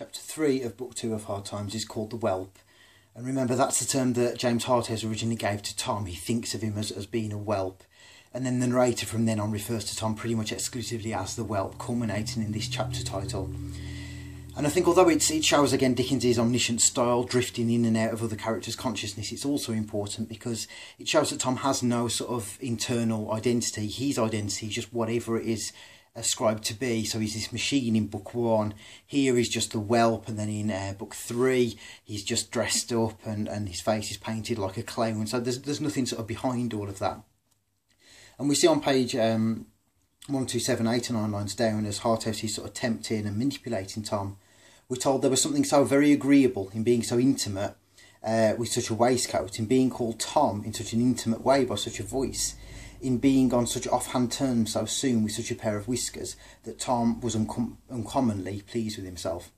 Chapter 3 of Book 2 of Hard Times is called The Whelp. And remember, that's the term that James Harthouse originally gave to Tom. He thinks of him as being a whelp. And then the narrator from then on refers to Tom pretty much exclusively as the whelp, culminating in this chapter title. And I think although it shows again Dickens' omniscient style drifting in and out of other characters' consciousness, it's also important because it shows that Tom has no sort of internal identity. His identity is just whatever it is ascribed to be. So he's this machine in book 1, here he's just the whelp, and then in book 3 he's just dressed up and his face is painted like a clown. So there's nothing sort of behind all of that. And we see on page 1, 2, 7, 8 and 9 lines down, as Harthouse is sort of tempting and manipulating Tom, we're told there was something so very agreeable in being so intimate with such a waistcoat, in being called Tom in such an intimate way by such a voice, in being on such offhand terms so soon with such a pair of whiskers, that Tom was uncommonly pleased with himself.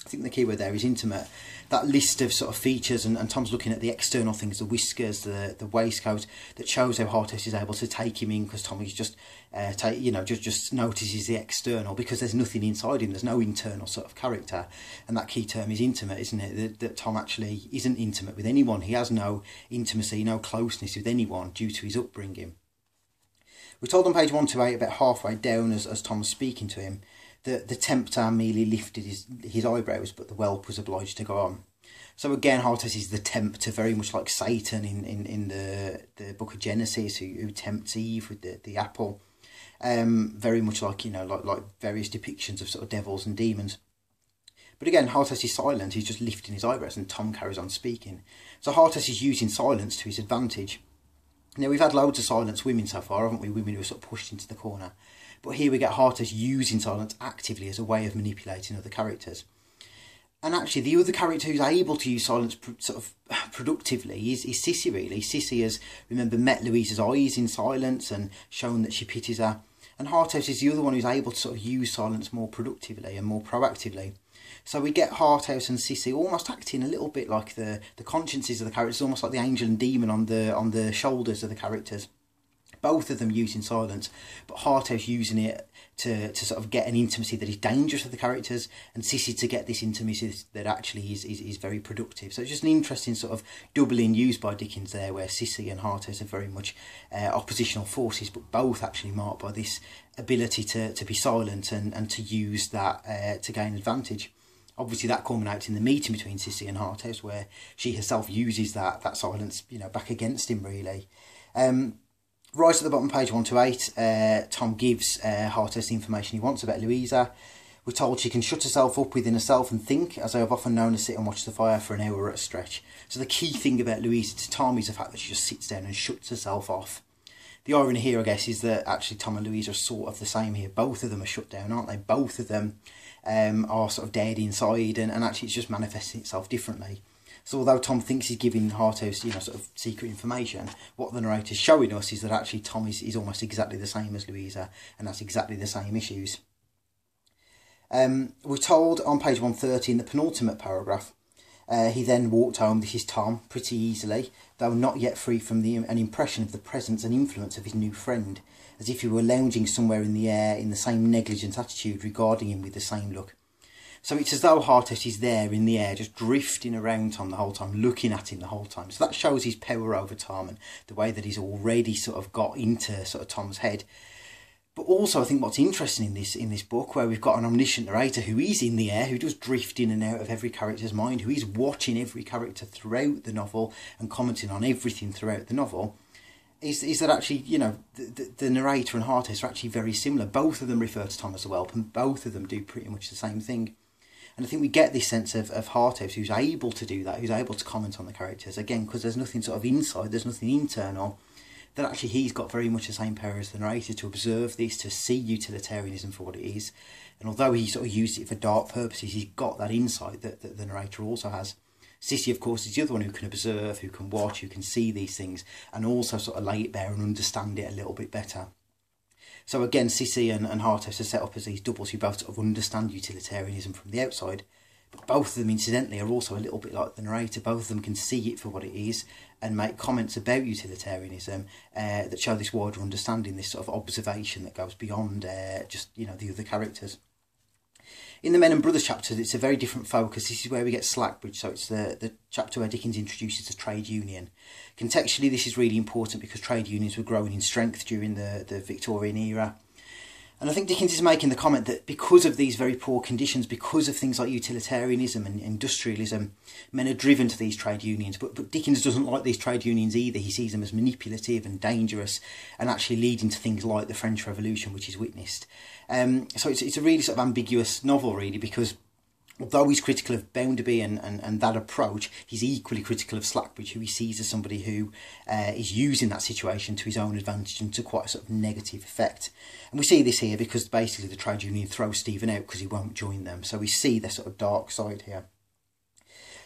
I think the key word there is intimate. That list of sort of features, and Tom's looking at the external things, the whiskers, the waistcoat, that shows how Harthouse is able to take him in, because Tom is just, just notices the external, because there's nothing inside him, there's no internal sort of character. And that key term is intimate, isn't it? That Tom actually isn't intimate with anyone. He has no intimacy, no closeness with anyone due to his upbringing. We're told on page 128, about halfway down as Tom's speaking to him, that the tempter merely lifted his eyebrows, but the whelp was obliged to go on. So again, Harthouse is the tempter, very much like Satan in the book of Genesis, who tempts Eve with the apple. Very much like, like various depictions of sort of devils and demons. But again, Harthouse is silent, he's just lifting his eyebrows, and Tom carries on speaking. So Harthouse is using silence to his advantage. Now, we've had loads of silence women so far, haven't we? Women who are sort of pushed into the corner. But here we get Harthouse using silence actively as a way of manipulating other characters. And actually, the other character who's able to use silence sort of productively is Sissy, really. Sissy has, remember, met Louisa's eyes in silence and shown that she pities her. And Harthouse is the other one who's able to sort of use silence more productively and more proactively. So we get Harthouse and Sissy almost acting a little bit like the consciences of the characters, almost like the angel and demon on the shoulders of the characters. Both of them using silence, but Harthouse using it to sort of get an intimacy that is dangerous for the characters, and Sissy to get this intimacy that actually is very productive. So it's just an interesting sort of doubling used by Dickens there, where Sissy and Harthouse are very much oppositional forces, but both actually marked by this ability to be silent and to use that to gain advantage. Obviously, that culminates in the meeting between Sissy and Harthouse, where she herself uses that silence, back against him, really. Right at the bottom, page 128, Tom gives Harthouse the information he wants about Louisa. We're told she can shut herself up within herself and think, as I have often known her sit and watch the fire for an hour at a stretch. So the key thing about Louisa to Tom is the fact that she just sits down and shuts herself off. The irony here, I guess, is that actually Tom and Louisa are sort of the same here. Both of them are shut down, aren't they? Both of them are sort of dead inside, and actually it's just manifesting itself differently. So although Tom thinks he's giving Harthouse, sort of secret information, what the narrator's showing us is that actually Tom is almost exactly the same as Louisa, and that's exactly the same issues. We're told on page 130 in the penultimate paragraph, he then walked home, this is Tom, pretty easily, though not yet free from an impression of the presence and influence of his new friend, as if he were lounging somewhere in the air in the same negligent attitude, regarding him with the same look. So it's as though Harthouse is there in the air, just drifting around Tom the whole time, looking at him the whole time. So that shows his power over Tom and the way that he's already sort of got into sort of Tom's head. But also I think what's interesting in this book, where we've got an omniscient narrator who is in the air, who does drift in and out of every character's mind, who is watching every character throughout the novel and commenting on everything throughout the novel, is that actually, the narrator and Harthouse are actually very similar. Both of them refer to Tom as a whelp, and both of them do pretty much the same thing. And I think we get this sense of Harthouse who's able to do that, who's able to comment on the characters, again, because there's nothing sort of inside, there's nothing internal, that actually he's got very much the same power as the narrator to observe this, to see utilitarianism for what it is. And although he sort of used it for dark purposes, he's got that insight that the narrator also has. Sissy, of course, is the other one who can observe, who can watch, who can see these things, and also sort of lay it bare and understand it a little bit better. So again, Sissy and Harthouse are set up as these doubles who both sort of understand utilitarianism from the outside, but both of them, incidentally, are also a little bit like the narrator. Both of them can see it for what it is and make comments about utilitarianism that show this wider understanding, this sort of observation that goes beyond just, the other characters. In the Men and Brothers chapters, it's a very different focus. This is where we get Slackbridge, so it's the chapter where Dickens introduces the trade union. Contextually, this is really important because trade unions were growing in strength during the Victorian era. And I think Dickens is making the comment that because of these very poor conditions, because of things like utilitarianism and industrialism, men are driven to these trade unions. But Dickens doesn't like these trade unions either. He sees them as manipulative and dangerous and actually leading to things like the French Revolution, which is witnessed. So it's a really sort of ambiguous novel, really, because although he's critical of Bounderby and that approach, he's equally critical of Slackbridge, who he sees as somebody who is using that situation to his own advantage and to quite a sort of negative effect. And we see this here because basically the trade union throws Stephen out because he won't join them. So we see their sort of dark side here.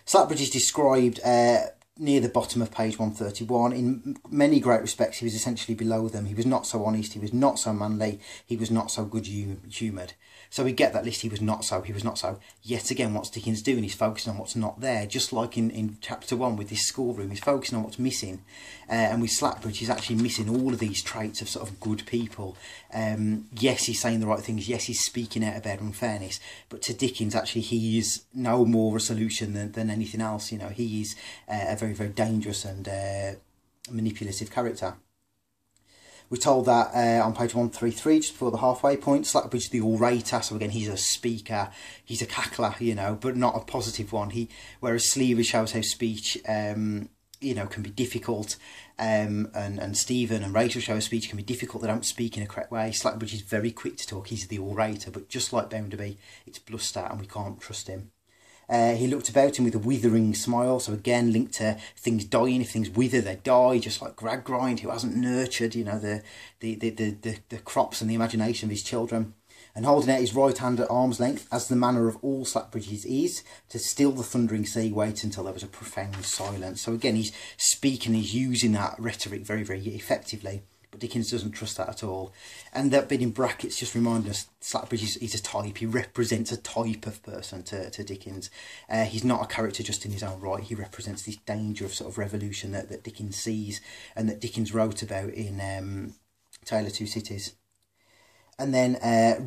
Slackbridge is described near the bottom of page 131. In many great respects, he was essentially below them. He was not so honest, he was not so manly, he was not so good-humoured. So we get that list, he was not so. Yet again, what's Dickens doing? He's focusing on what's not there. Just like in chapter 1 with this schoolroom, he's focusing on what's missing. And with Slackbridge, he's actually missing all of these traits of sort of good people. Yes, he's saying the right things. Yes, he's speaking out about unfairness. But to Dickens, actually, he is no more a solution than anything else. You know, he is a very, very dangerous and manipulative character. We're told that on page 133, just before the halfway point, Slackbridge the orator. So again, he's a speaker, he's a cackler, you know, but not a positive one. Whereas Sleary shows how speech, you know, can be difficult, and Stephen and Rachel show how speech can be difficult. They don't speak in a correct way. Slackbridge is very quick to talk. He's the orator, but just like Bounderby, it's bluster, and we can't trust him. He looked about him with a withering smile, so again linked to things dying. If things wither, they die, just like Gradgrind, who hasn't nurtured, you know, the crops and the imagination of his children. And holding out his right hand at arm's length, as the manner of all Slackbridges is, to still the thundering sea, wait until there was a profound silence. So again, he's speaking, he's using that rhetoric very, very effectively. But Dickens doesn't trust that at all. And that bit in brackets just reminds us Slackbridge is a type. He represents a type of person to Dickens. He's not a character just in his own right. He represents this danger of sort of revolution that Dickens sees and that Dickens wrote about in Tale of Two Cities. And then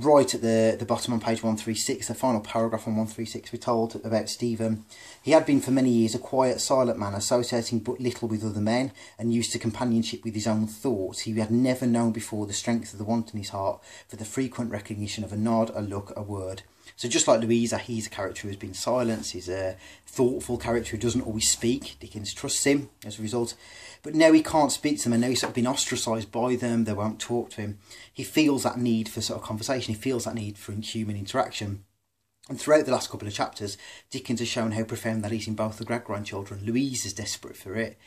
right at the bottom on page 136, the final paragraph on 136, we're told about Stephen. He had been for many years a quiet, silent man, associating but little with other men and used to companionship with his own thoughts. He had never known before the strength of the want in his heart for the frequent recognition of a nod, a look, a word. So just like Louisa, he's a character who has been silenced. He's a thoughtful character who doesn't always speak. Dickens trusts him as a result. But now he can't speak to them, and now he's sort of been ostracised by them. They won't talk to him. He feels that need for sort of conversation. He feels that need for human interaction. And throughout the last couple of chapters, Dickens has shown how profound that is in both the Gradgrind children. Louise is desperate for it.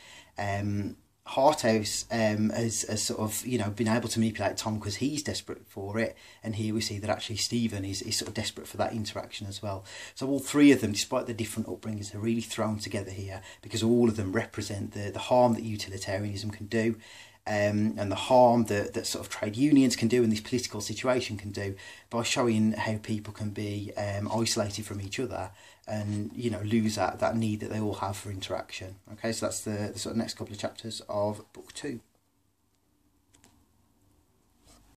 Harthouse has sort of, you know, been able to manipulate Tom because he's desperate for it. And here we see that actually Stephen is sort of desperate for that interaction as well. So all three of them, despite their different upbringings, are really thrown together here because all of them represent the harm that utilitarianism can do. And the harm that sort of trade unions can do and this political situation can do by showing how people can be isolated from each other and, you know, lose that need that they all have for interaction. Okay, so that's the sort of next couple of chapters of book 2.